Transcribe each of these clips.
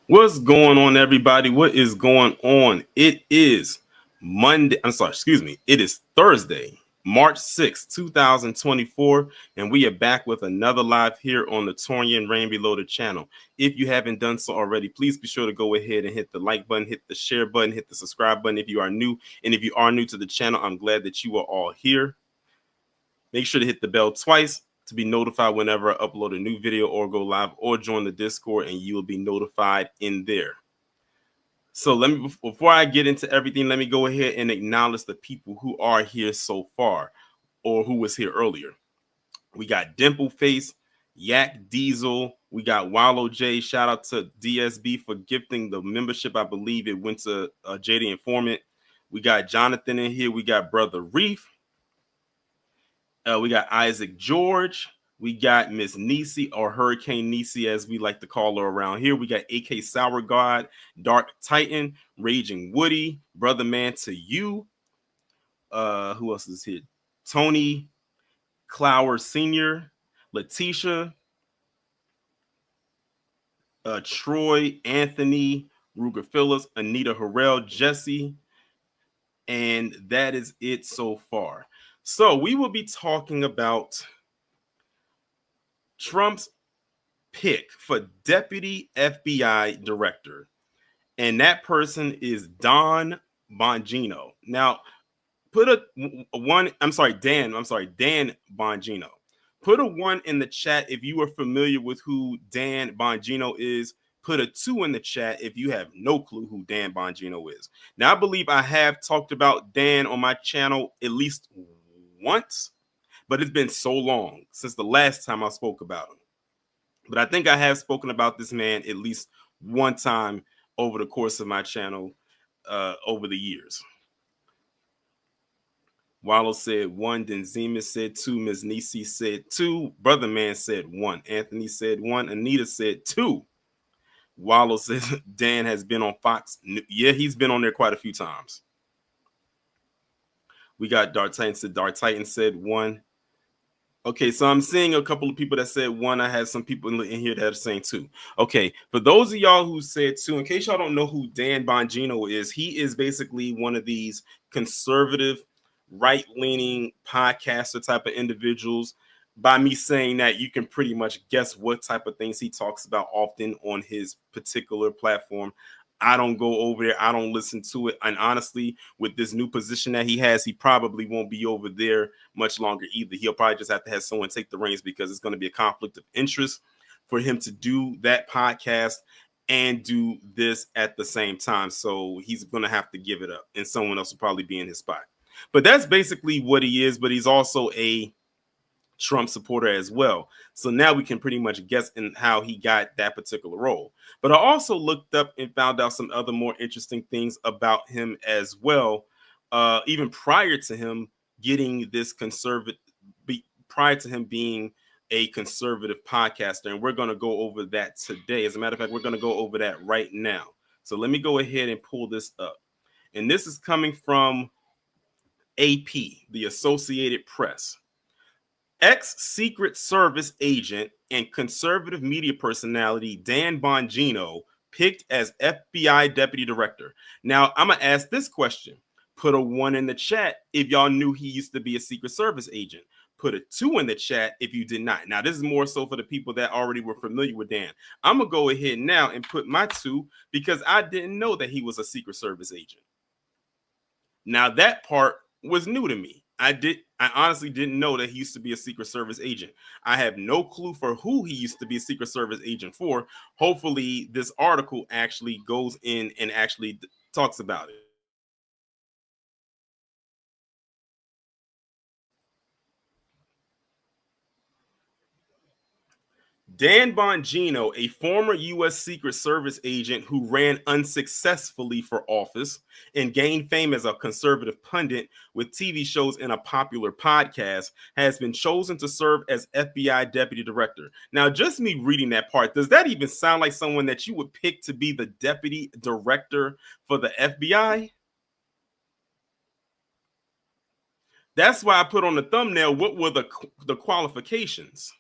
What's going on, everybody? What is going on? It is Monday. I'm sorry, excuse me. It is Thursday, March 6th, 2024, and we are back with another live here on the Torian Rain Reloaded channel. If you haven't done so already, please be sure to go ahead and hit the like button, hit the share button, hit the subscribe button if you are new. And if you are new to the channel, I'm glad that you are all here. Make sure to hit the bell twice to be notified whenever I upload a new video or go live, or join the Discord and you will be notified in there. So before I get into everything, let me go ahead and acknowledge the people who are here so far or who was here earlier. We got Dimple Face, Yak Diesel, we got Wallow J. Shout out to DSB for gifting the membership. I believe it went to JD Informant. We got Jonathan in here. We got Brother Reef. We got Isaac George. We got Miss Nisi, or Hurricane Nisi, as we like to call her around here. We got AK Sour God, Dark Titan, Raging Woody, Brother Man to You. Who else is here? Tony Clower Sr., Letitia, Troy, Anthony, Ruger Phillips, Anita Harrell, Jesse, and that is it so far. So we will be talking about Trump's pick for deputy FBI director, and that person is Don Bongino. Now, put a one. Dan Bongino. Put a 1 in the chat if you are familiar with who Dan Bongino is. Put a 2 in the chat if you have no clue who Dan Bongino is. Now, I believe I have talked about Dan on my channel at least once, but it's been so long since the last time I spoke about him. But I think I have spoken about this man at least one time over the course of my channel over the years. Wallow said 1, then Zemus said 2, Ms. Nisi said 2, Brother Man said 1, Anthony said 1, Anita said 2. Wallow says Dan has been on Fox. Yeah, he's been on there quite a few times. We got Dark Titan said 1. Okay, so I'm seeing a couple of people that said 1. I had some people in here that are saying 2. Okay, for those of y'all who said 2, in case y'all don't know who Dan Bongino is, he is basically one of these conservative, right-leaning podcaster type of individuals. By me saying that, you can pretty much guess what type of things he talks about often on his particular platform. I don't go over there. I don't listen to it. And honestly, with this new position that he has, he probably won't be over there much longer either. He'll probably just have to have someone take the reins, because it's going to be a conflict of interest for him to do that podcast and do this at the same time. So he's going to have to give it up, and someone else will probably be in his spot. But that's basically what he is. But he's also a Trump supporter as well. So now we can pretty much guess in how he got that particular role. But I also looked up and found out some other more interesting things about him as well. Even prior to him getting this prior to him being a conservative podcaster. And we're going to go over that today. As a matter of fact, we're going to go over that right now. So let me go ahead and pull this up. And this is coming from AP, the Associated Press. Ex-Secret Service agent and conservative media personality Dan Bongino picked as FBI deputy director. Now, I'm going to ask this question. Put a 1 in the chat if y'all knew he used to be a Secret Service agent. Put a 2 in the chat if you did not. Now, this is more so for the people that already were familiar with Dan. I'm going to go ahead now and put my 2, because I didn't know that he was a Secret Service agent. Now, that part was new to me. I honestly didn't know that he used to be a Secret Service agent. I have no clue for who he used to be a Secret Service agent for. Hopefully, this article actually goes in and actually talks about it. Dan Bongino, a former U.S. Secret Service agent who ran unsuccessfully for office and gained fame as a conservative pundit with TV shows and a popular podcast, has been chosen to serve as FBI deputy director. Now, just me reading that part, does that even sound like someone that you would pick to be the deputy director for the FBI? That's why I put on the thumbnail, what were the qualifications?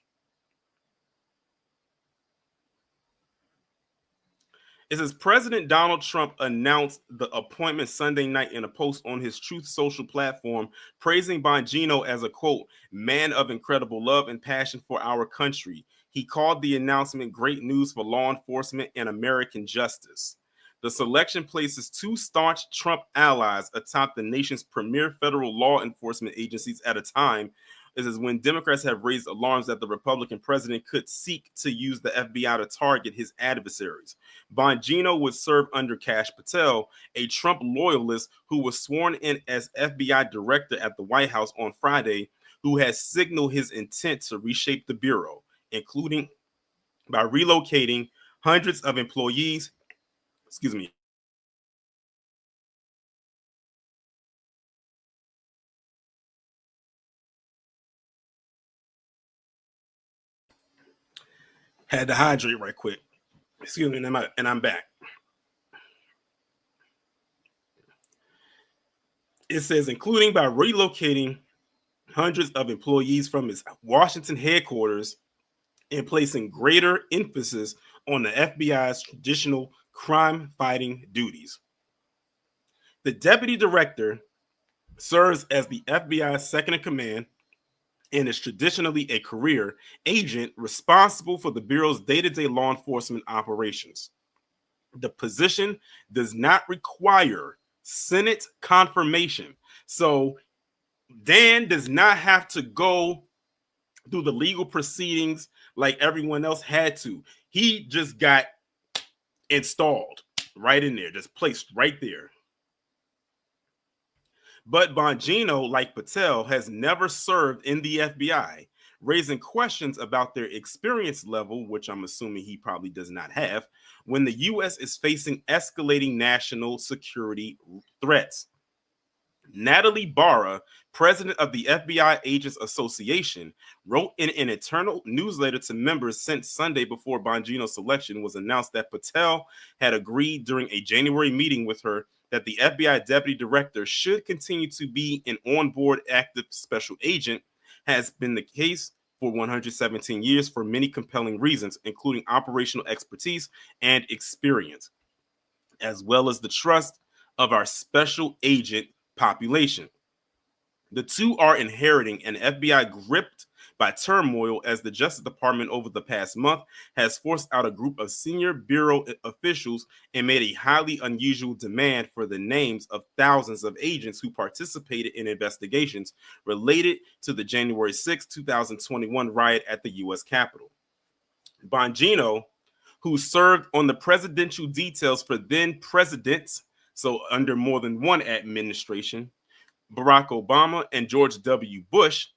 It says President Donald Trump announced the appointment Sunday night in a post on his Truth Social platform, praising Bongino as a quote, man of incredible love and passion for our country. He called the announcement great news for law enforcement and American justice. The selection places two staunch Trump allies atop the nation's premier federal law enforcement agencies at a time. This is when Democrats have raised alarms that the Republican president could seek to use the FBI to target his adversaries. Bongino would serve under Kash Patel, a Trump loyalist who was sworn in as FBI director at the White House on Friday, who has signaled his intent to reshape the bureau, including by relocating hundreds of employees. Excuse me. Had to hydrate right quick. Excuse me, and I'm back. It says, including by relocating hundreds of employees from its Washington headquarters and placing greater emphasis on the FBI's traditional crime fighting duties. The deputy director serves as the FBI's second in command and is traditionally a career agent responsible for the Bureau's day-to-day law enforcement operations. The position does not require Senate confirmation. So Dan does not have to go through the legal proceedings like everyone else had to. He just got installed right in there, just placed right there. But Bongino, like Patel, has never served in the FBI, raising questions about their experience level, which I'm assuming he probably does not have, when the U.S. is facing escalating national security threats. Natalie Barra, president of the FBI Agents Association, wrote in an internal newsletter to members sent Sunday before Bongino's selection was announced that Patel had agreed during a January meeting with her that the FBI deputy director should continue to be an on-board active special agent, has been the case for 117 years for many compelling reasons, including operational expertise and experience, as well as the trust of our special agent population. The two are inheriting an FBI gripped by turmoil as the Justice Department over the past month has forced out a group of senior bureau officials and made a highly unusual demand for the names of thousands of agents who participated in investigations related to the January 6, 2021 riot at the U.S. Capitol. Bongino, who served on the presidential details for then presidents, so under more than one administration, Barack Obama and George W. Bush,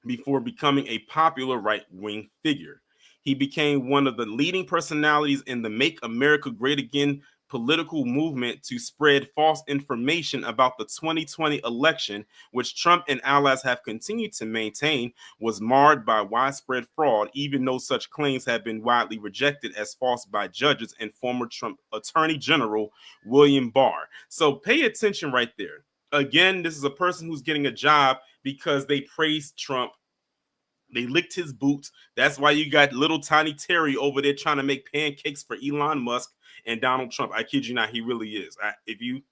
before becoming a popular right-wing figure. He became one of the leading personalities in the Make America Great Again political movement to spread false information about the 2020 election, which Trump and allies have continued to maintain was marred by widespread fraud, even though such claims have been widely rejected as false by judges and former Trump Attorney General William Barr. So pay attention right there. Again, this is a person who's getting a job because they praised Trump. They licked his boots. That's why you got little tiny Terry over there trying to make pancakes for Elon Musk and Donald Trump. I kid you not, he really is. If you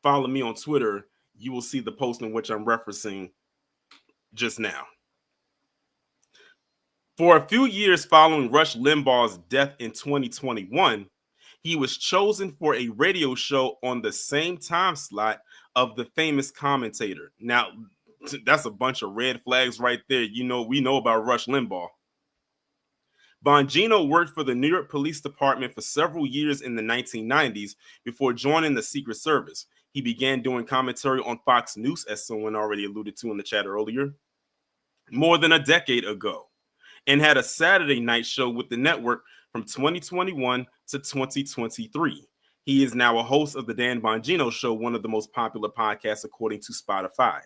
follow me on Twitter, you will see the post in which I'm referencing just now. For a few years following Rush Limbaugh's death in 2021, he was chosen for a radio show on the same time slot of the famous commentator. Now, that's a bunch of red flags right there. You know, we know about Rush Limbaugh. Bongino worked for the New York Police Department for several years in the 1990s before joining the Secret Service. He began doing commentary on Fox News, as someone already alluded to in the chat earlier, more than a decade ago, and had a Saturday night show with the network from 2021 to 2023. He is now a host of the Dan Bongino Show, one of the most popular podcasts according to Spotify.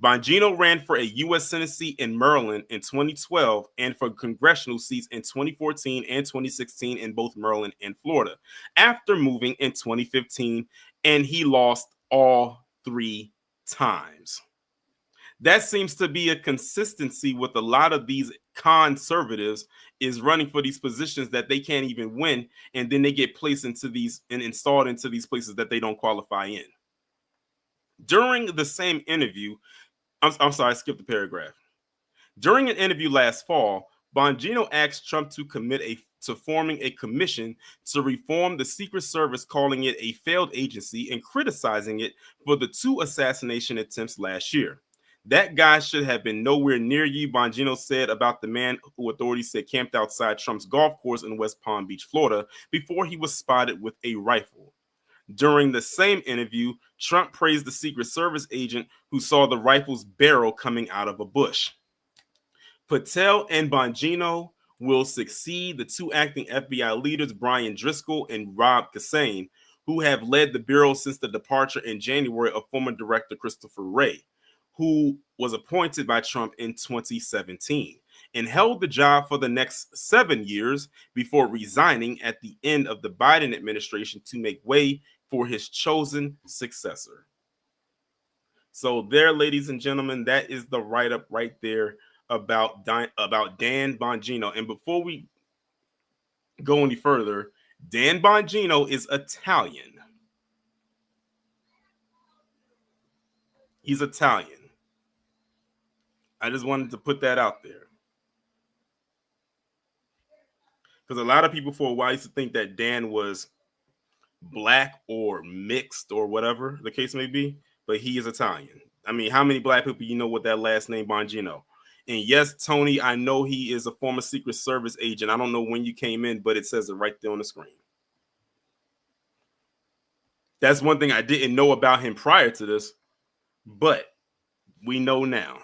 Bongino ran for a U.S. Senate seat in Maryland in 2012 and for congressional seats in 2014 and 2016 in both Maryland and Florida, after moving in 2015, and he lost all 3 times. That seems to be a consistency with a lot of these conservatives is running for these positions that they can't even win, and then they get placed into these and installed into these places that they don't qualify in. During the same interview, I'm sorry, I skipped the paragraph. During an interview last fall, Bongino asked Trump to to forming a commission to reform the Secret Service, calling it a failed agency and criticizing it for the 2 assassination attempts last year. That guy should have been nowhere near you, Bongino said about the man who authorities said camped outside Trump's golf course in West Palm Beach, Florida, before he was spotted with a rifle. During the same interview, Trump praised the Secret Service agent who saw the rifle's barrel coming out of a bush. Patel and Bongino will succeed the 2 acting FBI leaders, Brian Driscoll and Rob Cassane, who have led the Bureau since the departure in January of former Director Christopher Wray, who was appointed by Trump in 2017 and held the job for the next 7 years before resigning at the end of the Biden administration to make way for his chosen successor. So there, ladies and gentlemen, that is the write-up right there about Dan Bongino. And before we go any further, Dan Bongino is Italian. He's Italian. I just wanted to put that out there. Because a lot of people for a while used to think that Dan was black or mixed or whatever the case may be, but he is Italian. I mean, how many black people you know with that last name Bongino? And yes, Tony, I know he is a former Secret Service agent. I don't know when you came in, but it says it right there on the screen. That's one thing I didn't know about him prior to this, but we know now.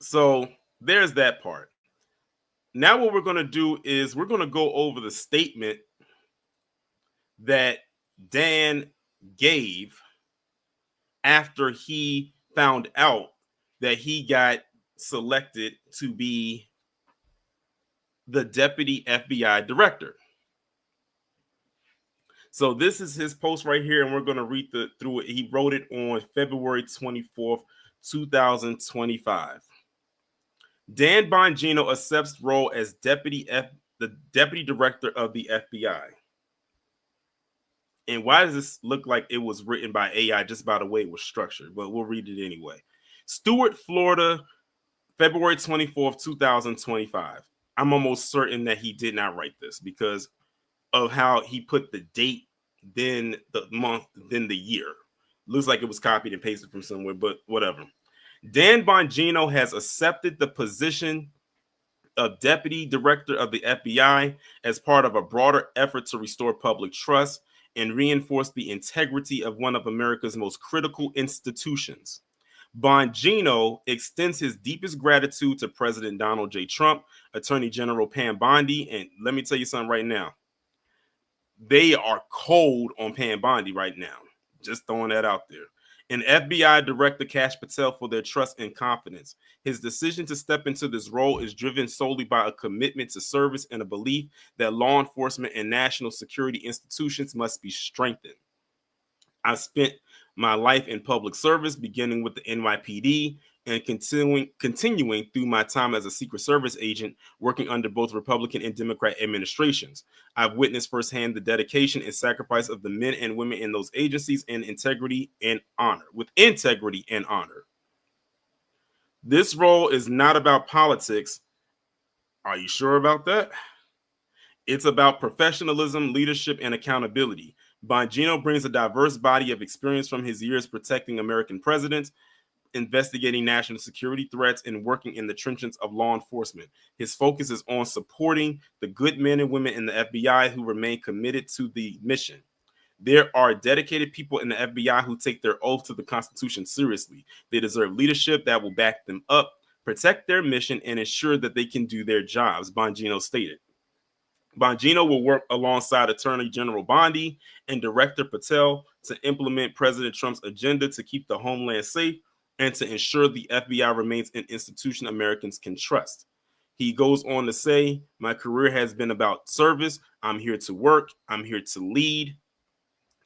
So there's that part. Now what we're going to do is we're going to go over the statement that Dan gave after he found out that he got selected to be the deputy FBI director. So this is his post right here, and we're going to read through it. He wrote it on February 24th, 2025. Dan Bongino accepts role as the deputy director of the FBI. And why does this look like it was written by AI just by the way it was structured? But we'll read it anyway. Stuart, Florida, February 24th, 2025. I'm almost certain that he did not write this because of how he put the date, then the month, then the year. Looks like it was copied and pasted from somewhere, but whatever. Dan Bongino has accepted the position of Deputy Director of the FBI as part of a broader effort to restore public trust and reinforce the integrity of one of America's most critical institutions. Bongino extends his deepest gratitude to President Donald J. Trump, Attorney General Pam Bondi, and let me tell you something right now. They are cold on Pam Bondi right now. Just throwing that out there. And FBI Director Kash Patel for their trust and confidence. His decision to step into this role is driven solely by a commitment to service and a belief that law enforcement and national security institutions must be strengthened. I spent my life in public service, beginning with the NYPD and continuing through my time as a Secret Service agent, working under both Republican and Democrat administrations. I've witnessed firsthand the dedication and sacrifice of the men and women in those agencies with integrity and honor. This role is not about politics. Are you sure about that? It's about professionalism, leadership, and accountability. Bongino brings a diverse body of experience from his years protecting American presidents, investigating national security threats, and working in the trenches of law enforcement. His focus is on supporting the good men and women in the FBI who remain committed to the mission. There are dedicated people in the FBI who take their oath to the Constitution seriously. They deserve leadership that will back them up, protect their mission, and ensure that they can do their jobs, Bongino stated. Bongino will work alongside Attorney General Bondi and Director Patel to implement President Trump's agenda to keep the homeland safe and to ensure the FBI remains an institution Americans can trust. He goes on to say, my career has been about service. I'm here to work. I'm here to lead.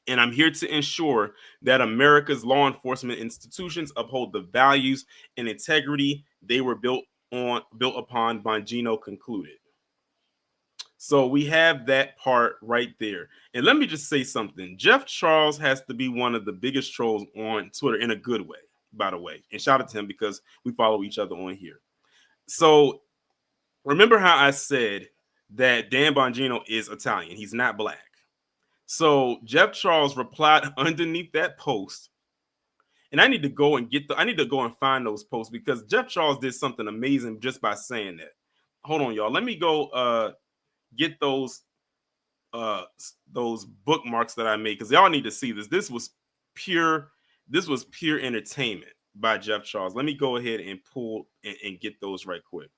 And I'm here to ensure that America's law enforcement institutions uphold the values and integrity They were built upon, Bongino concluded. So we have that part right there. And let me just say something. Jeff Charles has to be one of the biggest trolls on Twitter in a good way, by the way. And shout out to him because we follow each other on here. So remember how I said that Dan Bongino is Italian. He's not black. So Jeff Charles replied underneath that post. And I need to go and find those posts because Jeff Charles did something amazing just by saying that. Hold on, y'all. Let me go get those bookmarks that I made because y'all need to see this. This was pure entertainment by Jeff Charles. Let me go ahead and pull and get those right quick.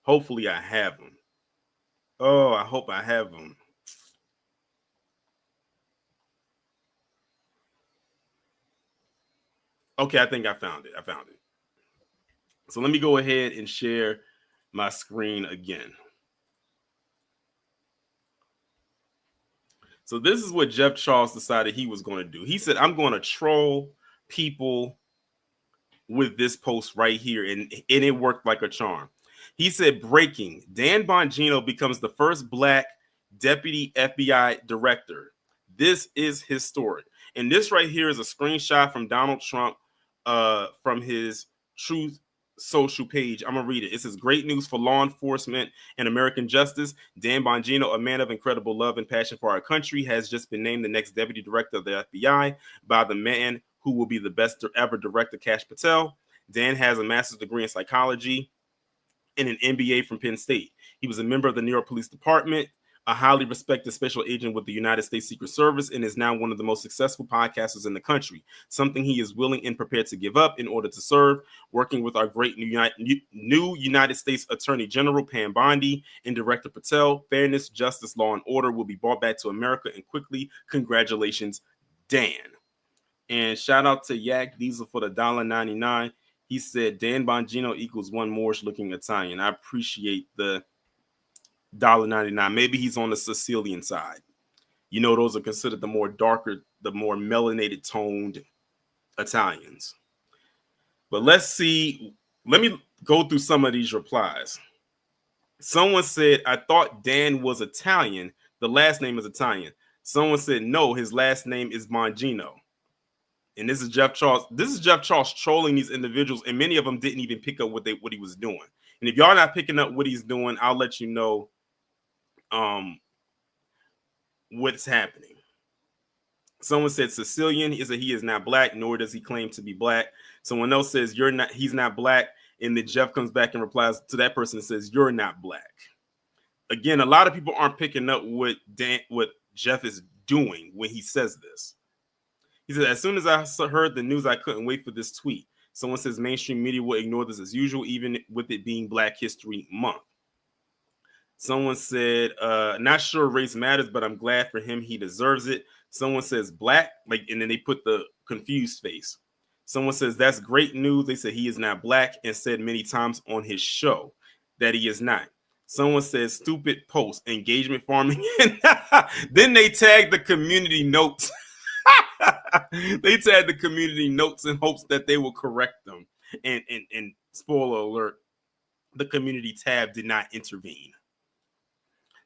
Hopefully I have them. Oh, I hope I have them. Okay, I think I found it. So let me go ahead and share my screen again. So this is what Jeff Charles decided he was going to do. He said, I'm going to troll people with this post right here. And it worked like a charm. He said, breaking, Dan Bongino becomes the first black deputy FBI director. This is historic. And this right here is a screenshot from Donald Trump from his Truth Social page. I'm going to read it. It says, great news for law enforcement and American justice. Dan Bongino, a man of incredible love and passion for our country, has just been named the next deputy director of the FBI by the man who will be the best ever director, Kash Patel. Dan has a master's degree in psychology and an MBA from Penn State. He was a member of the New York Police Department, a highly respected special agent with the United States Secret Service, and is now one of the most successful podcasters in the country, something he is willing and prepared to give up in order to serve, working with our great new United States Attorney General Pam Bondi and Director Patel. Fairness, justice, law, and order will be brought back to America and quickly. Congratulations, Dan. And shout out to Yak Diesel for the $1.99. He said Dan Bongino equals one Moorish looking Italian. I appreciate the $1.99. Maybe he's on the Sicilian side. You know, those are considered the more darker, the more melanated toned Italians. But let's see. Let me go through some of these replies. Someone said, I thought Dan was Italian. The last name is Italian. Someone said, no, his last name is Bongino. And this is Jeff Charles. This is Jeff Charles trolling these individuals, and many of them didn't even pick up what he was doing. And if y'all not picking up what he's doing, I'll let you know what's happening. Someone said Sicilian. He said he is not black, nor does he claim to be black. Someone else says he's not black, and then Jeff comes back and replies to that person and says you're not black. Again, a lot of people aren't picking up what Jeff is doing when he says this. He said, as soon as I heard the news, I couldn't wait for this tweet. Someone says mainstream media will ignore this as usual, even with it being Black History Month. Someone said, not sure race matters, but I'm glad for him. He deserves it. Someone says black, and then they put the confused face. Someone says, that's great news. They said he is not black and said many times on his show that he is not. Someone says, stupid post, engagement farming. Then they tagged the community notes. They tagged the community notes in hopes that they will correct them. And spoiler alert, the community tab did not intervene.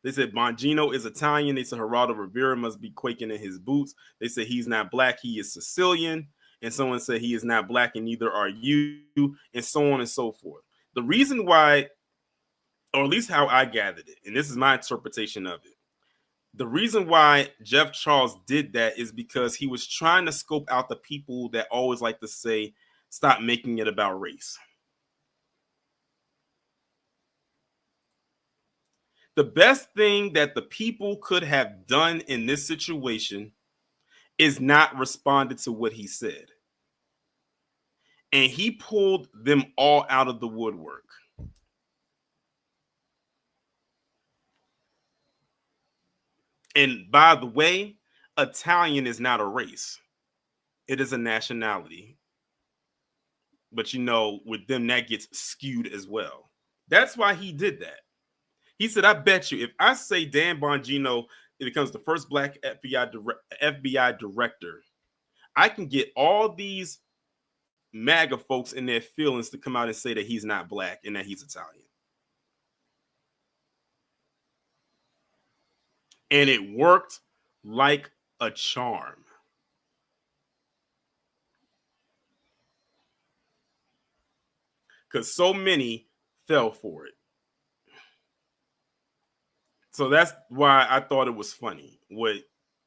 They said Bongino is Italian. They said Geraldo Rivera must be quaking in his boots. They said he's not black, he is Sicilian. And someone said he is not black and neither are you, and so on and so forth. The reason why, or at least how I gathered it, and this is my interpretation of it, the reason why Jeff Charles did that is because he was trying to scope out the people that always like to say, stop making it about race. The best thing that the people could have done in this situation is not responded to what he said. And he pulled them all out of the woodwork. And by the way, Italian is not a race. It is a nationality. But you know, with them, that gets skewed as well. That's why he did that. He said, I bet you if I say Dan Bongino becomes the first black FBI director, I can get all these MAGA folks in their feelings to come out and say that he's not black and that he's Italian. And it worked like a charm. Because so many fell for it. So that's why I thought it was funny what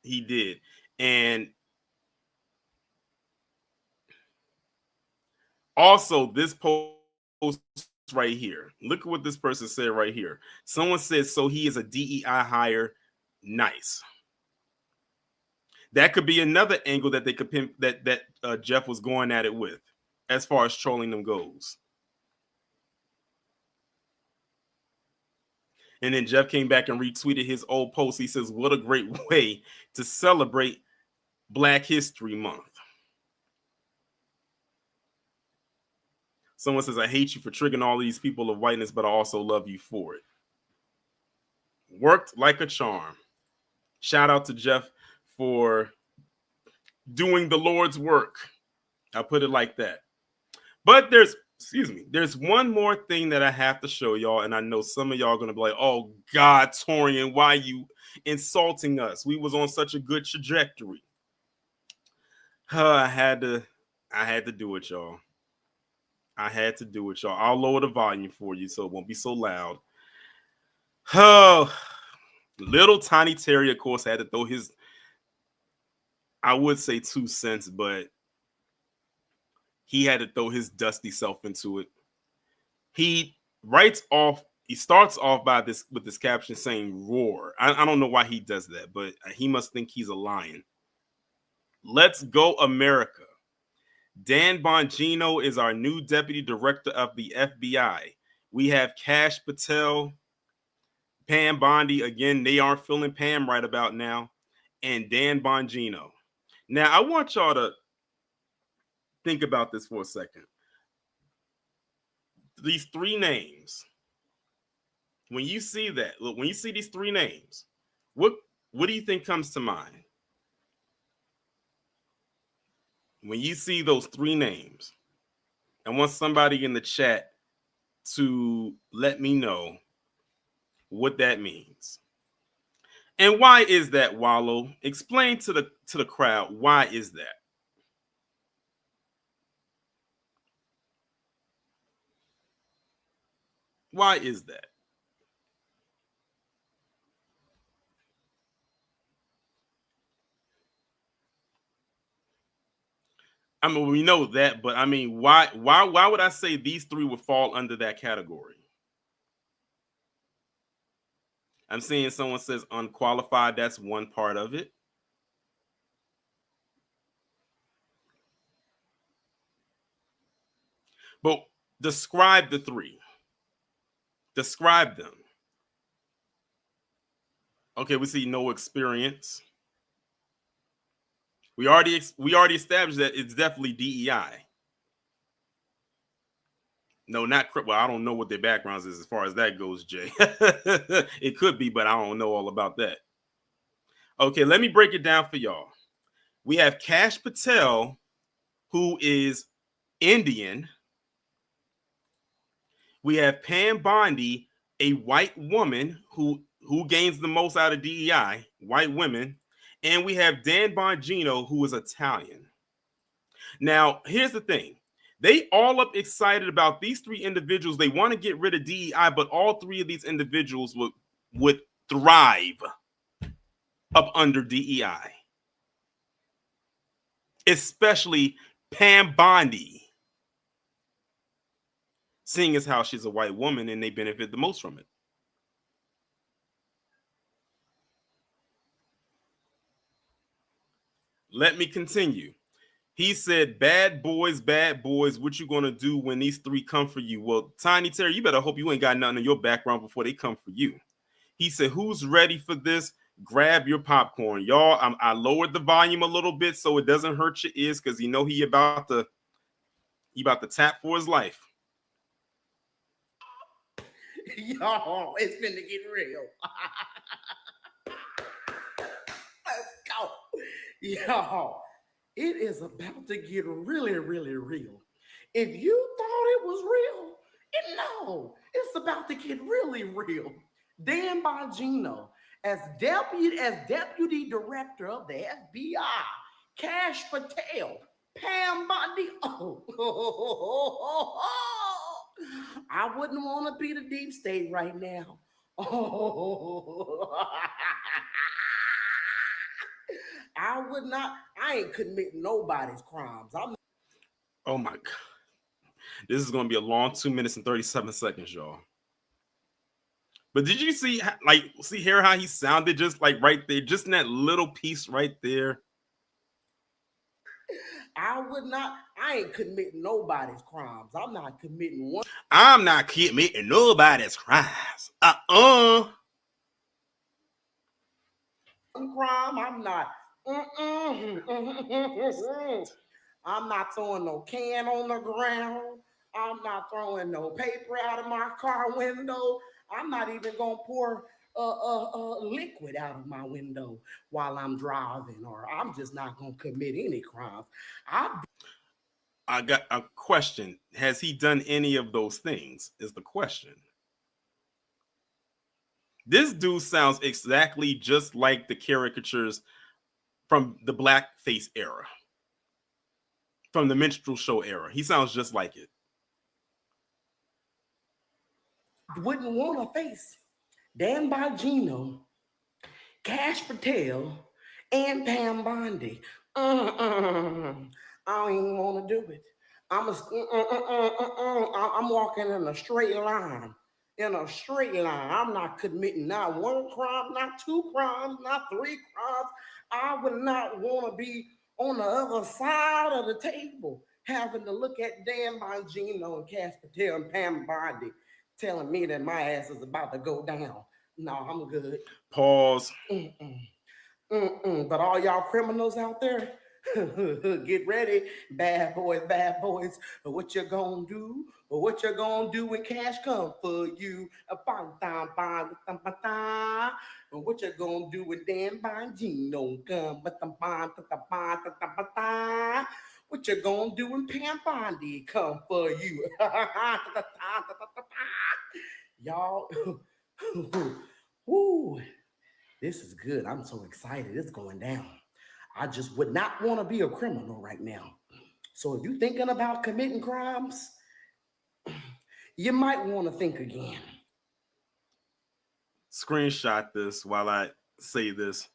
he did. And also, this post right here, look at what this person said right here. Someone said, so he is a DEI hire. Nice. That could be another angle that they could pin, that Jeff was going at it with, as far as trolling them goes. And then Jeff came back and retweeted his old post. He says, what a great way to celebrate Black History Month. Someone says, I hate you for triggering all these people of whiteness, but I also love you for it. Worked like a charm. Shout out to Jeff for doing the Lord's work. I'll put it like that. But there's one more thing that I have to show y'all, and I know some of y'all are going to be like, oh, God, Torian, why are you insulting us? We was on such a good trajectory. I had to do it, y'all. I had to do it, y'all. I'll lower the volume for you so it won't be so loud. Oh, little tiny Terry, of course, had to throw his, I would say 2 cents, but he had to throw his dusty self into it. He starts off with this caption saying roar. I don't know why he does that, but he must think he's a lion. Let's go, America. Dan Bongino is our new deputy director of the FBI. We have Kash Patel, Pam Bondi. Again, they aren't feeling Pam right about now. And Dan Bongino. Now, I want y'all to think about this for a second. These 3 names. When you see that, look, when you see these 3 names, what do you think comes to mind? When you see those 3 names, I want somebody in the chat to let me know what that means. And why is that, Wallow? Explain to the crowd, why is that? Why is that? I mean, we know that, but I mean, why would I say these 3 would fall under that category? I'm seeing someone says unqualified. That's one part of it. But describe the 3. Describe them. Okay, we see no experience. We already established that it's definitely DEI. No, not well. I don't know what their backgrounds is as far as that goes, Jay. It could be, but I don't know all about that. Okay, let me break it down for y'all. We have Kash Patel, who is Indian. We have Pam Bondi, a white woman who gains the most out of DEI, white women. And we have Dan Bongino, who is Italian. Now, here's the thing. They all up excited about these 3 individuals. They want to get rid of DEI, but all 3 of these individuals would thrive up under DEI. Especially Pam Bondi. Seeing as how she's a white woman and they benefit the most from it. Let me continue. He said, bad boys, what you gonna do when these 3 come for you? Well, Tiny Terry, you better hope you ain't got nothing in your background before they come for you. He said, who's ready for this? Grab your popcorn. Y'all, I lowered the volume a little bit so it doesn't hurt your ears because you know he about to tap for his life. Yo, it's finna get real. Let's go. Yo, it is about to get really, really real. If you thought it was real, no, it's about to get really real. Dan Bongino, as deputy director of the FBI, Cash Patel, Pam Bondi. I wouldn't want to be the deep state right now. Oh, I would not. I ain't committing nobody's crimes. I'm. Oh my God. This is going to be a long 2 minutes and 37 seconds, y'all. But did you see, hear how he sounded just like right there, just in that little piece right there? I would not. I ain't committing nobody's crimes. I'm not committing one. I'm not committing nobody's crimes. Crime. I'm not. I'm not throwing no can on the ground. I'm not throwing no paper out of my car window. I'm not even gonna pour liquid out of my window while I'm driving, or I'm just not gonna commit any crimes. I got a question. Has he done any of those things? Is the question. This dude sounds exactly just like the caricatures from the blackface era, from the minstrel show era. He sounds just like it. Wouldn't want to face Dan Bongino, Cash Patel, and Pam Bondi. I don't even want to do it. I'm walking in a straight line. In a straight line. I'm not committing not one crime, not two crimes, not three crimes. I would not want to be on the other side of the table, having to look at Dan Bongino and Cash Patel and Pam Bondi telling me that my ass is about to go down. No, I'm good. Pause. But all y'all criminals out there, get ready, bad boys, bad boys. What you gonna do? What you gonna do when cash come for you? What you gonna do when Dan Bongino come? What you gonna do when Pam Bondi come for you? Y'all, woo, this is good. I'm so excited. It's going down. I just would not want to be a criminal right now. So if you're thinking about committing crimes, you might want to think again. Screenshot this while I say this.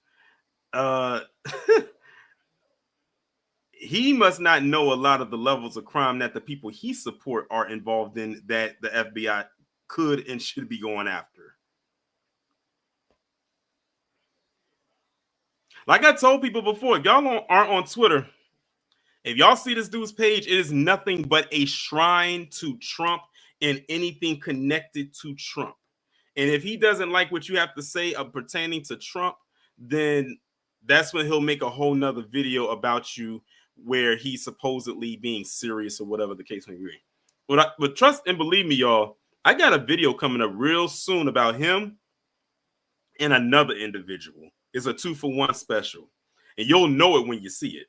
He must not know a lot of the levels of crime that the people he support are involved in that the FBI could and should be going after. Like I told people before, if y'all aren't on Twitter, if y'all see this dude's page, it is nothing but a shrine to Trump and anything connected to Trump. And if he doesn't like what you have to say pertaining to Trump, then that's when he'll make a whole nother video about you where he's supposedly being serious or whatever the case may be. But trust and believe me, y'all, I got a video coming up real soon about him and another individual. It's a 2-for-1 special. And you'll know it when you see it.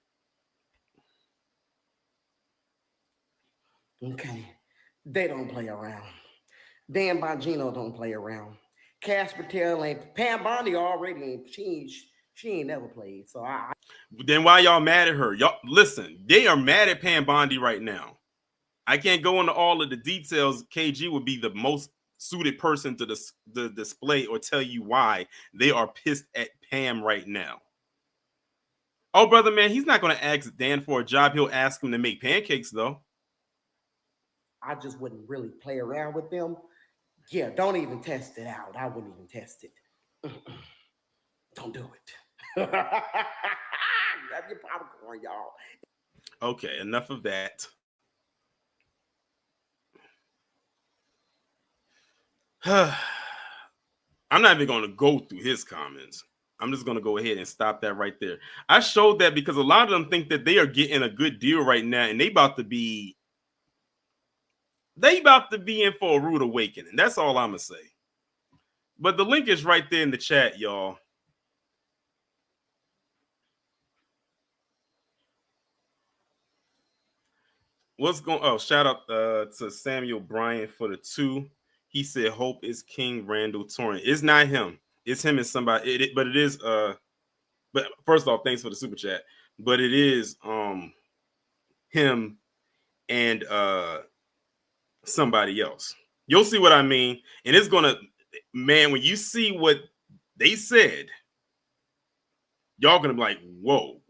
Okay. They don't play around. Dan Bongino don't play around. Cash Patel ain't. Pam Bondi already ain't. She ain't never played. So Then why y'all mad at her? Y'all listen, they are mad at Pam Bondi right now. I can't go into all of the details. KG would be the most suited person to display or tell you why they are pissed at Pam right now. Oh, brother, man, he's not going to ask Dan for a job. He'll ask him to make pancakes, though. I just wouldn't really play around with them. Yeah, don't even test it out. I wouldn't even test it. Don't do it. Grab your popcorn, y'all. Okay, enough of that. I'm not even going to go through his comments. I'm just going to go ahead and stop that right there. I showed that because a lot of them think that they are getting a good deal right now, and they about to be in for a rude awakening. That's all I'm going to say. But the link is right there in the chat, y'all. What's going? Oh, shout out to Samuel Bryant for the 2. He said, "Hope is King Randall Torrent." It's not him. It's him and somebody. But it is. But first off, thanks for the super chat. But it is him and somebody else. You'll see what I mean, and it's gonna, man. When you see what they said, y'all gonna be like, "Whoa!"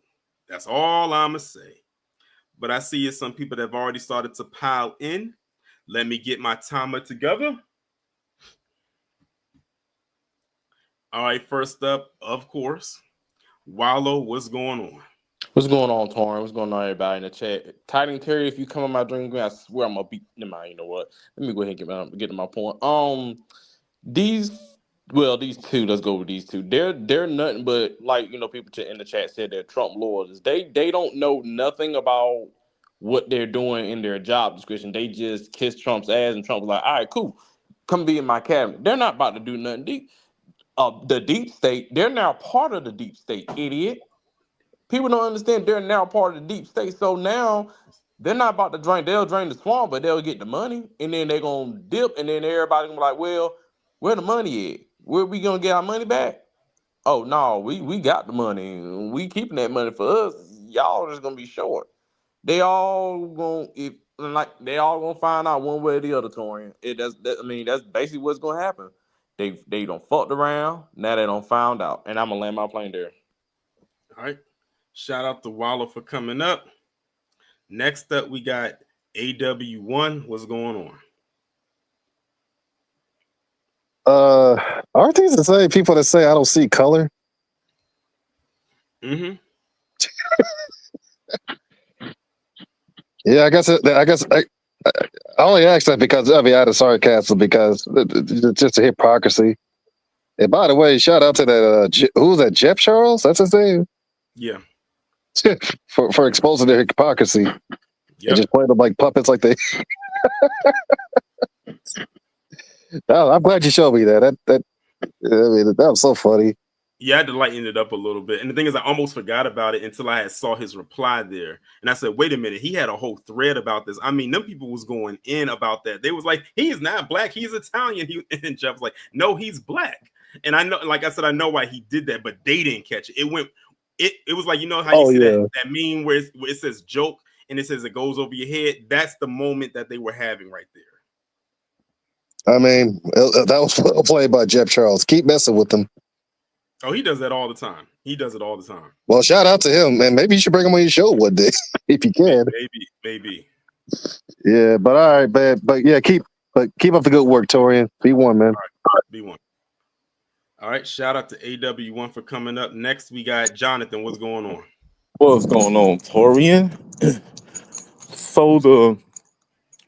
That's all I'ma say. But I see some people that have already started to pile in. Let me get my timer together. All right, first up, of course, Wallow. What's going on? What's going on, Torrin? What's going on, everybody in the chat? Titan Terry, if you come on my dream game, I swear I'm gonna beat. Never mind. You know what? Let me go ahead and get to my point. These, these two. Let's go with these two. They're nothing but, like, people in the chat said they're Trump loyalists. They don't know nothing about what they're doing in their job description. They just kiss Trump's ass, and Trump was like, "All right, cool, come be in my cabinet." They're not about to do nothing. The deep state. They're now part of the deep state, idiot. People don't understand they're now part of the deep state. So now they're not about to drain. They'll drain the swamp, but they'll get the money, and then they're gonna dip, and then everybody's gonna be like, "Well, where the money at? Where we gonna get our money back?" Oh no, we got the money. We keeping that money for us. Y'all just gonna be short. They all they all gonna find out one way or the other, Torian. That's basically what's gonna happen. They don't fucked around. Now they don't found out, and I'm gonna land my plane there. All right. Shout out to Wallow for coming up. Next up, we got AW1. What's going on? Aren't these the same people that say I don't see color? Mm-hmm. Yeah, I only asked that because out of sarcasm, because it's just a hypocrisy. And by the way, shout out to that who's that, Jeff Charles? That's his name. Yeah. for exposing their hypocrisy. Yep. And just playing them like puppets, like they. I'm glad you showed me that. That was so funny. Yeah, I had to lighten it up a little bit. And the thing is, I almost forgot about it until I had saw his reply there. And I said, wait a minute, he had a whole thread about this. I mean, them people was going in about that. They was like, he is not black, he's Italian. And Jeff was like, no, he's black. And I know, like I said, I know why he did that, but they didn't catch it. It was like, you know how you see that meme where it says joke and it says it goes over your head? That's the moment that they were having right there. I mean, that was well played by Jeff Charles. Keep messing with them. Oh, he does that all the time. He does it all the time. Well, shout out to him, man. Maybe you should bring him on your show one day if you can. Maybe. Yeah, but all right, but yeah, keep up the good work, Torian. Be one, man. All right, be one. All right, shout out to AW1 for coming up. Next, we got Jonathan. What's going on? What's going on, Torian? So the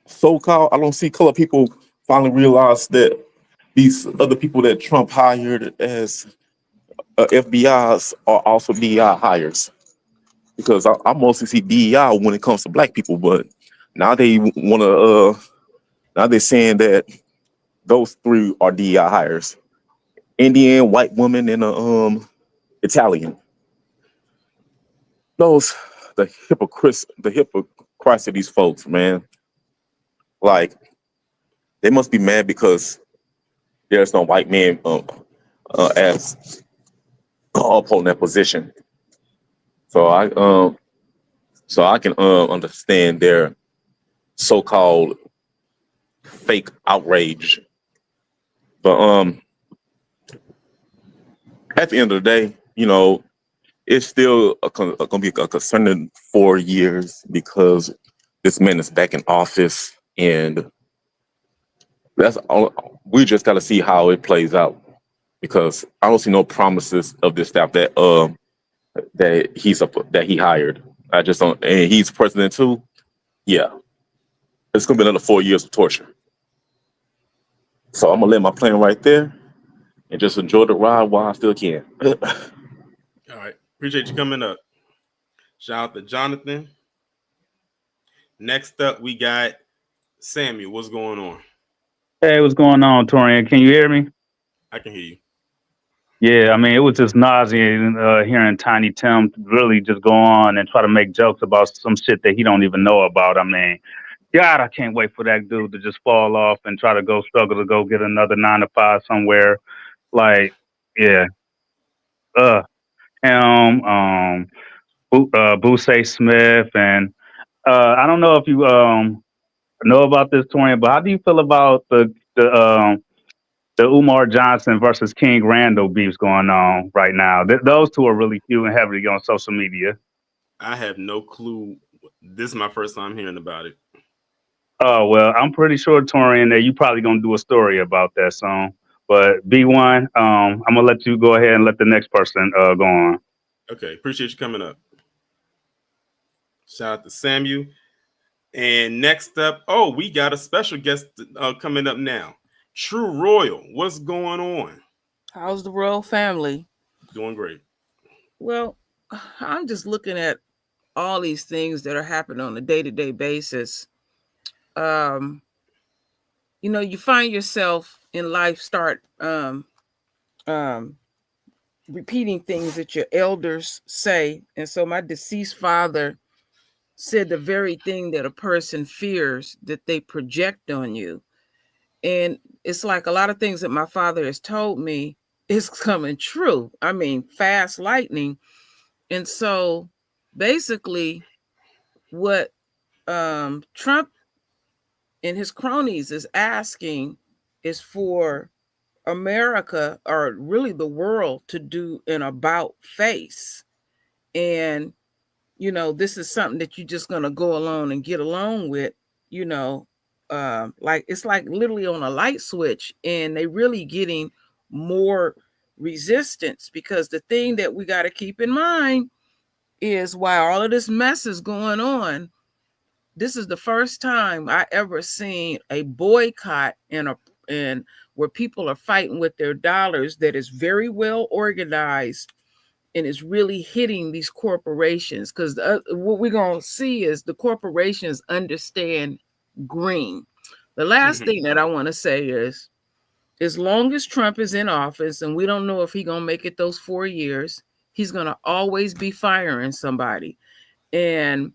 so-called I don't see color people finally realized that these other people that Trump hired as FBIs are also DEI hires, because I mostly see DEI when it comes to black people, but now they want to. Now they're saying that those three are DEI hires: Indian, white woman, and Italian. The hypocrites of these folks, man. Like, they must be mad because there's no white man as upholding that position. So I can understand their so-called fake outrage. But at the end of the day, it's still going to be a concerning 4 years because this man is back in office, and that's all. We just got to see how it plays out, because I don't see no promises of this staff that he hired. I just don't, and he's president too. Yeah, it's gonna be another 4 years of torture. So I'm gonna let my plane right there and just enjoy the ride while I still can. All right, appreciate you coming up. Shout out to Jonathan. Next up, we got Samuel. What's going on? Hey, what's going on, Torian? Can you hear me? I can hear you. Yeah, I mean, it was just nauseating hearing Tiny Tim really just go on and try to make jokes about some shit that he don't even know about. I mean, God, I can't wait for that dude to just fall off and try to go struggle to go get another 9 to 5 somewhere. Like, yeah, uh, him, Boosie Smith, and I don't know if you know about this, Torian, but how do you feel about the Umar Johnson versus King Randall beefs going on right now? Those two are really few and heavily on social media. I have no clue. This is my first time hearing about it. Oh well, I'm pretty sure, Torian, that you probably gonna do a story about that song. But B1, I'm gonna let you go ahead and let the next person go on. Okay, appreciate you coming up. Shout out to Samuel. And next up, oh, we got a special guest coming up now. True Royal, what's going on? How's the royal family? Doing great. Well, I'm just looking at all these things that are happening on a day-to-day basis. You know, you find yourself in life start repeating things that your elders say. And so my deceased father said the very thing that a person fears that they project on you. And it's like a lot of things that my father has told me is coming true. I mean, fast lightning. And so basically what Trump and his cronies is asking is for America, or really the world, to do an about face. And, you know, this is something that you're just going to go along and get along with, you know, like it's like literally on a light switch, and they really getting more resistance, because the thing that we got to keep in mind is while all of this mess is going on, this is the first time I ever seen a boycott and where people are fighting with their dollars that is very well organized and is really hitting these corporations. Because what we're going to see is the corporations understand green. The last thing that I want to say is, as long as Trump is in office, and we don't know if he's going to make it those 4 years, he's going to always be firing somebody. And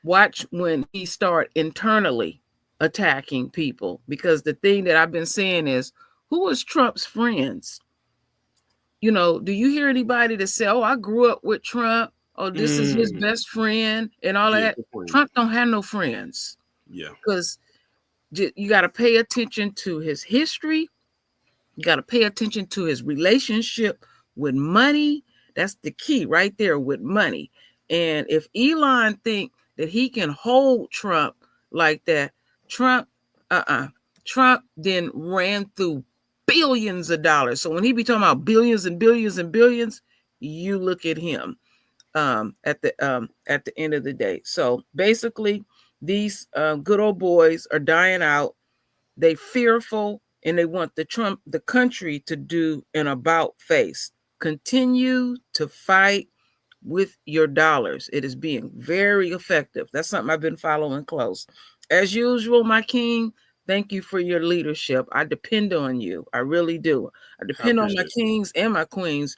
watch when he start internally attacking people, because the thing that I've been saying is, who is Trump's friends? You know, do you hear anybody that say, oh, I grew up with Trump, oh, this is his best friend and all that? Trump don't have no friends. Yeah. Because you got to pay attention to his history. You got to pay attention to his relationship with money. That's the key right there, with money. And if Elon think that he can hold Trump like that, Trump then ran through billions of dollars. So when he be talking about billions and billions and billions, you look at him at the end of the day. So basically, these good old boys are dying out. They fearful, and they want the country to do an about face. Continue to fight with your dollars. It is being very effective. That's something I've been following close. As usual, my king, thank you for your leadership. I depend on you. I really do. I depend on my kings and my queens.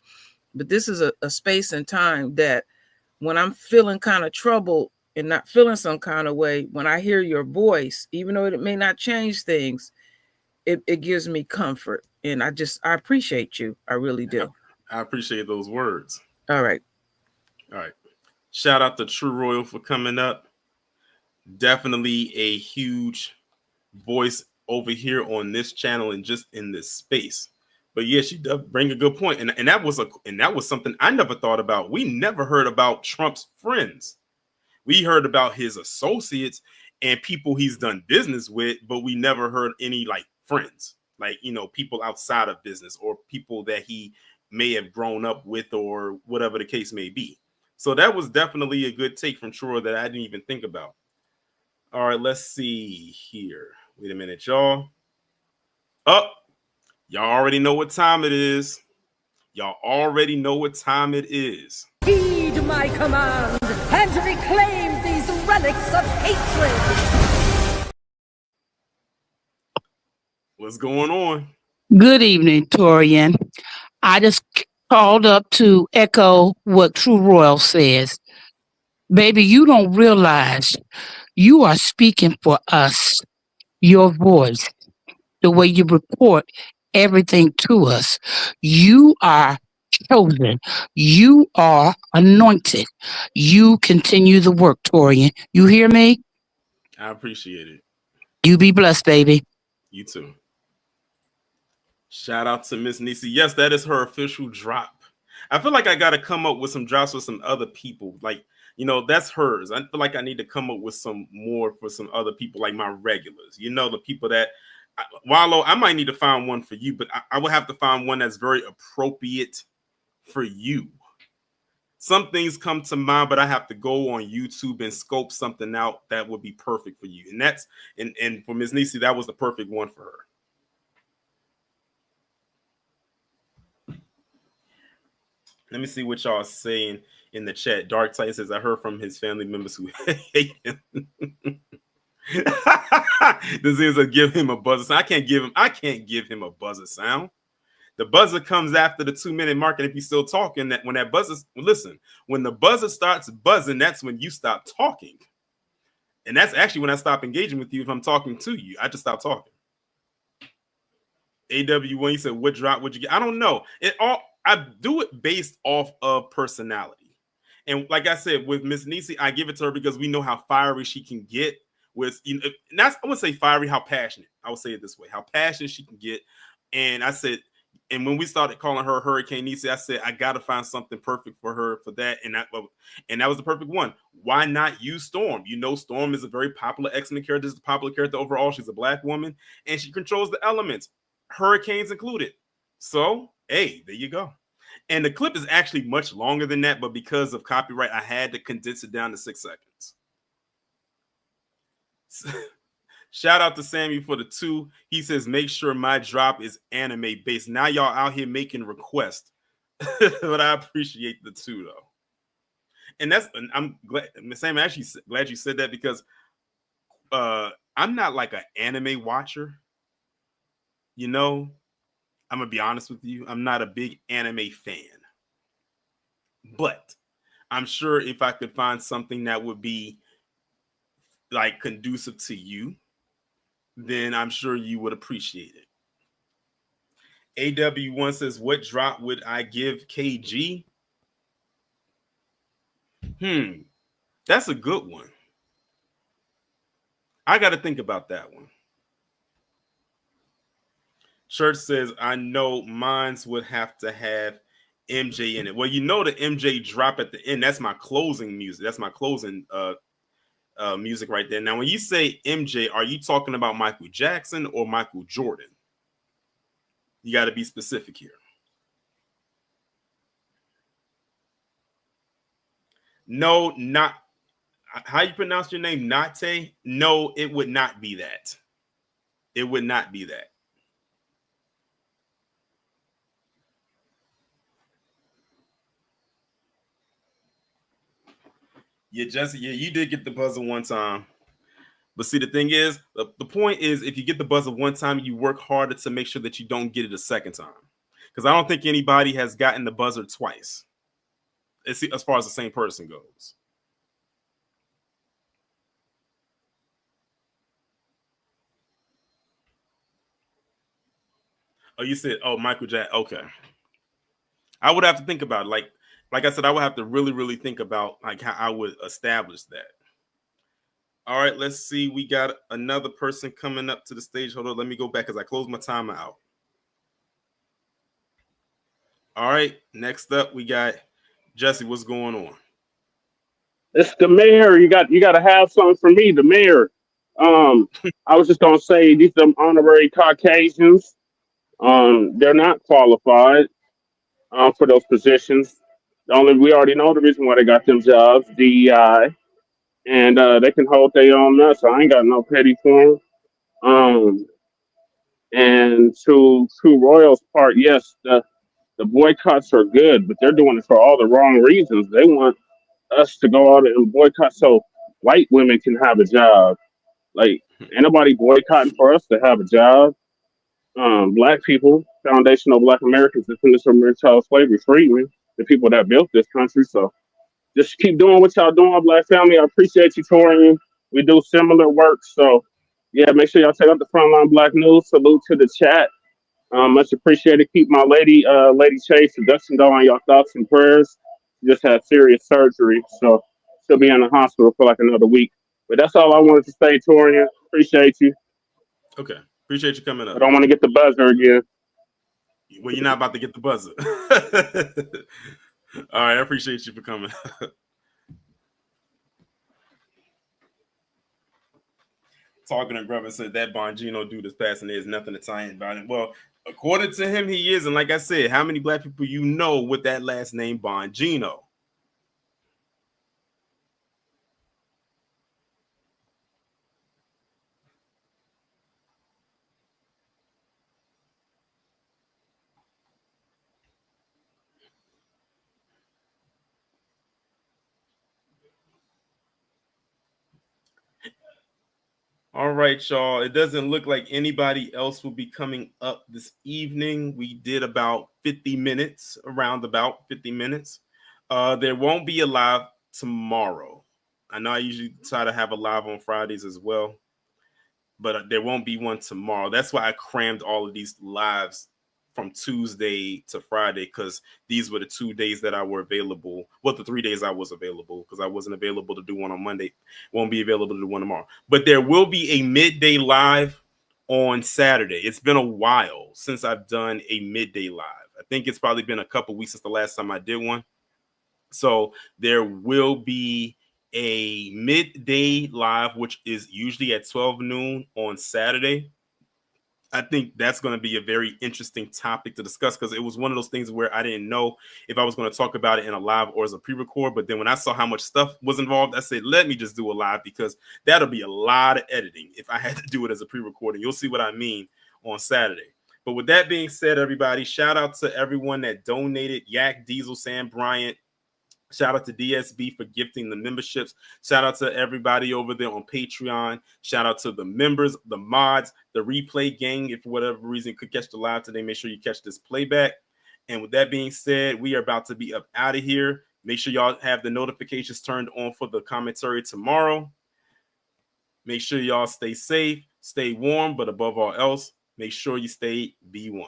But this is a space and time that when I'm feeling kind of troubled and not feeling some kind of way, when I hear your voice, even though it may not change things, it gives me comfort. And I appreciate you. I really do. I appreciate those words. All right. All right. Shout out to True Royal for coming up. Definitely a huge voice over here on this channel and just in this space. But yeah, she does bring a good point. And that was something I never thought about. We never heard about Trump's friends. We heard about his associates and people he's done business with, but we never heard any like friends, like, you know, people outside of business or people that he may have grown up with or whatever the case may be. So that was definitely a good take from Troy that I didn't even think about. All right, let's see here. Wait a minute, y'all. Y'all already know what time it is. Y'all already know what time it is. Heed my command and reclaim these relics of hatred. What's going on? Good evening, Torian. I just called up to echo what True Royal says. Baby, you don't realize you are speaking for us, your voice, the way you report everything to us. You are chosen. You are anointed. You continue the work, Torian. You hear me? I appreciate it. You be blessed, baby. You too. Shout out to Miss Nisi. Yes, that is her official drop. I feel like I got to come up with some drops with some other people. Like, that's hers. I feel like I need to come up with some more for some other people, like my regulars. The people that, Wallow, I might need to find one for you, but I will have to find one that's very appropriate for you. Some things come to mind, but I have to go on YouTube and scope something out that would be perfect for you. And and for Miss Nisi, that was the perfect one for her. Let me see what y'all are saying in the chat. Dark Titan says, I heard from his family members who hate him. This is a give him a buzzer sound. I can't give him a buzzer sound. The buzzer comes after the 2-minute mark, and if he's still talking, when the buzzer starts buzzing, that's when you stop talking. And that's actually when I stop engaging with you. If I'm talking to you, I just stop talking. AW1, you said, what drop would you get? I don't know. I do it based off of personality. And like I said, with Miss Nisi, I give it to her because we know how fiery she can get. I wouldn't say fiery, how passionate. I would say it this way, how passionate she can get. And I said, and when we started calling her Hurricane Nisi, I said, I got to find something perfect for her for that. And that was the perfect one. Why not use Storm? Storm is a very popular X-Men character. Is a popular character overall. She's a Black woman, and she controls the elements, hurricanes included. So, hey, there you go. And the clip is actually much longer than that, but because of copyright, I had to condense it down to 6 seconds. Shout out to Sammy for the 2. He says, make sure my drop is anime based. Now y'all out here making requests. But I appreciate the 2 though. And I'm glad, Sam, actually glad you said that because I'm not like an anime watcher. I'm gonna be honest with you. I'm not a big anime fan. But I'm sure if I could find something that would be like conducive to you, then I'm sure you would appreciate it. AW1 says, what drop would I give KG? That's a good one. I got to think about that one. Church says, I know mines would have to have MJ in it. Well, the MJ drop at the end, that's my closing music. That's my closing music right there. Now, when you say MJ, are you talking about Michael Jackson or Michael Jordan? You got to be specific here. No, not how you pronounce your name, Nate? No, it would not be that. It would not be that. You did get the buzzer one time. But see, the thing is, the point is, if you get the buzzer one time, you work harder to make sure that you don't get it a second time. Because I don't think anybody has gotten the buzzer twice, as far as the same person goes. Oh, you said, Michael Jackson. Okay. I would have to think about it. Like I said, I would have to really, really think about like how I would establish that. All right, let's see. We got another person coming up to the stage. Hold on, let me go back because I closed my timer out. All right, next up we got Jesse. What's going on? It's the mayor. You got to have something for me, the mayor. I was just gonna say these are honorary Caucasians. They're not qualified for those positions. We already know the reason why they got them jobs, DEI, and they can hold their own nuts. So I ain't got no pity for them. And to Royals part, yes, the boycotts are good, but they're doing it for all the wrong reasons. They want us to go out and boycott so white women can have a job. Like, ain't nobody boycotting for us to have a job. Black people, foundational Black Americans, descendants from child slavery, freedmen, the people that built this country. So just keep doing what y'all doing, Black family. I appreciate you, Torian. We do similar work. So yeah, make sure y'all check out the Frontline Black News. Salute to the chat. Much appreciated. Keep my Lady Chase, seduction doll on your thoughts and prayers. She just had serious surgery, so she'll be in the hospital for like another week. But that's all I wanted to say, Torian. Appreciate you. Okay. Appreciate you coming I up. don't want to get the buzzer again. Well, you're not about to get the buzzer. All right. I appreciate you for coming. Talking to Grubber said that Bongino dude is passing. There's nothing Italian about it. Well, according to him, he is. And like I said, how many Black people you know with that last name Bongino? All right, y'all. It doesn't look like anybody else will be coming up this evening. We did about 50 minutes, around about 50 minutes. There won't be a live tomorrow. I know I usually try to have a live on Fridays as well, but there won't be one tomorrow. That's why I crammed all of these lives from Tuesday to Friday, because these were the 2 days that I were available. Well, the 3 days I was available, because I wasn't available to do one on Monday. Won't be available to do one tomorrow. But there will be a midday live on Saturday. It's been a while since I've done a midday live. I think it's probably been a couple weeks since the last time I did one. So there will be a midday live, which is usually at 12 noon on Saturday. I think that's going to be a very interesting topic to discuss, because it was one of those things where I didn't know if I was going to talk about it in a live or as a pre-record. But then when I saw how much stuff was involved, I said, let me just do a live, because that'll be a lot of editing if I had to do it as a pre-recording. You'll see what I mean on Saturday. But with that being said, everybody, shout out to everyone that donated: Yak, Diesel, Sam Bryant. Shout out to DSB for gifting the memberships. Shout out to everybody over there on Patreon. Shout out to the members, the mods, the replay gang. If for whatever reason could catch the live today, make sure you catch this playback. And with that being said, we are about to be up out of here. Make sure y'all have the notifications turned on for the commentary tomorrow. Make sure y'all stay safe, stay warm, but above all else, make sure you stay B1.